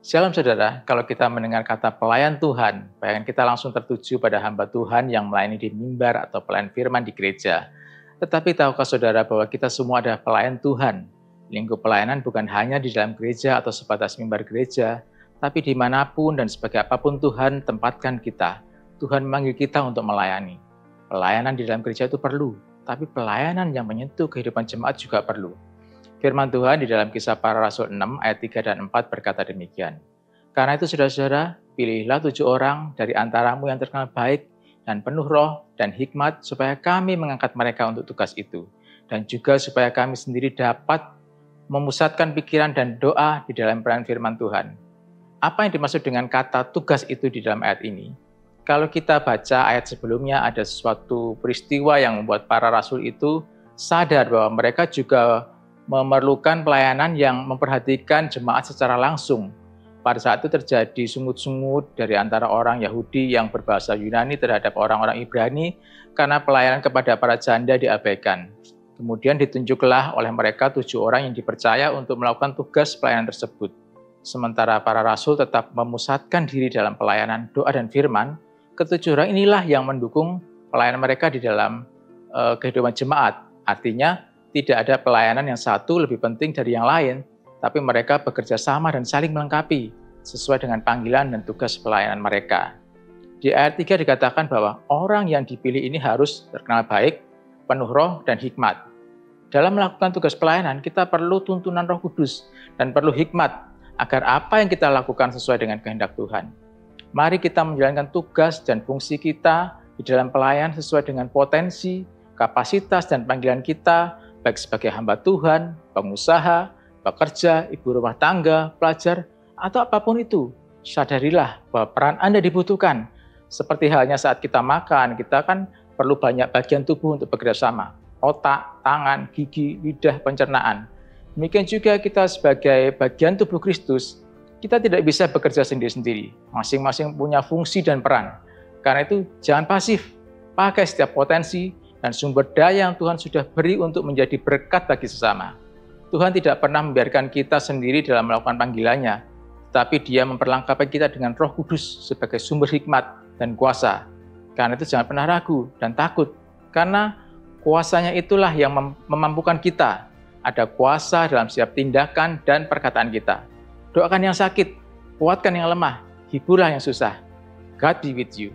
Shalom saudara, kalau kita mendengar kata pelayan Tuhan, bayangan kita langsung tertuju pada hamba Tuhan yang melayani di mimbar atau pelayan firman di gereja. Tetapi tahukah saudara bahwa kita semua adalah pelayan Tuhan? Lingkup pelayanan bukan hanya di dalam gereja atau sebatas mimbar gereja, tapi dimanapun dan sebagai apapun Tuhan tempatkan kita. Tuhan memanggil kita untuk melayani. Pelayanan di dalam gereja itu perlu, tapi pelayanan yang menyentuh kehidupan jemaat juga perlu. Firman Tuhan di dalam Kisah Para Rasul 6 ayat 3 dan 4 berkata demikian. Karena itu saudara-saudara, pilihlah 7 orang dari antaramu yang terkenal baik dan penuh roh dan hikmat supaya kami mengangkat mereka untuk tugas itu. Dan juga supaya kami sendiri dapat memusatkan pikiran dan doa di dalam pelayanan firman Tuhan. Apa yang dimaksud dengan kata tugas itu di dalam ayat ini? Kalau kita baca ayat sebelumnya, ada suatu peristiwa yang membuat para rasul itu sadar bahwa mereka juga memerlukan pelayanan yang memperhatikan jemaat secara langsung. Pada saat itu terjadi sungut-sungut dari antara orang Yahudi yang berbahasa Yunani terhadap orang-orang Ibrani karena pelayanan kepada para janda diabaikan. Kemudian ditunjuklah oleh mereka 7 orang yang dipercaya untuk melakukan tugas pelayanan tersebut. Sementara para rasul tetap memusatkan diri dalam pelayanan doa dan firman, ke-7 orang inilah yang mendukung pelayanan mereka di dalam kehidupan jemaat. Artinya, tidak ada pelayanan yang satu lebih penting dari yang lain, tapi mereka bekerja sama dan saling melengkapi sesuai dengan panggilan dan tugas pelayanan mereka. Di ayat 3 dikatakan bahwa orang yang dipilih ini harus terkenal baik, penuh roh dan hikmat. Dalam melakukan tugas pelayanan, kita perlu tuntunan Roh Kudus dan perlu hikmat agar apa yang kita lakukan sesuai dengan kehendak Tuhan. Mari kita menjalankan tugas dan fungsi kita di dalam pelayanan sesuai dengan potensi, kapasitas dan panggilan kita, baik sebagai hamba Tuhan, pengusaha, pekerja, ibu rumah tangga, pelajar, atau apapun itu. Sadarilah bahwa peran Anda dibutuhkan. Seperti halnya saat kita makan, kita kan perlu banyak bagian tubuh untuk bekerja sama. Otak, tangan, gigi, lidah, pencernaan. Demikian juga kita sebagai bagian tubuh Kristus, kita tidak bisa bekerja sendiri-sendiri. Masing-masing punya fungsi dan peran. Karena itu jangan pasif, pakai setiap potensi dan sumber daya yang Tuhan sudah beri untuk menjadi berkat bagi sesama. Tuhan tidak pernah membiarkan kita sendiri dalam melakukan panggilannya, tetapi Dia memperlengkapi kita dengan Roh Kudus sebagai sumber hikmat dan kuasa. Karena itu jangan pernah ragu dan takut, karena kuasanya itulah yang memampukan kita. Ada kuasa dalam setiap tindakan dan perkataan kita. Doakan yang sakit, kuatkan yang lemah, hiburlah yang susah. God be with you.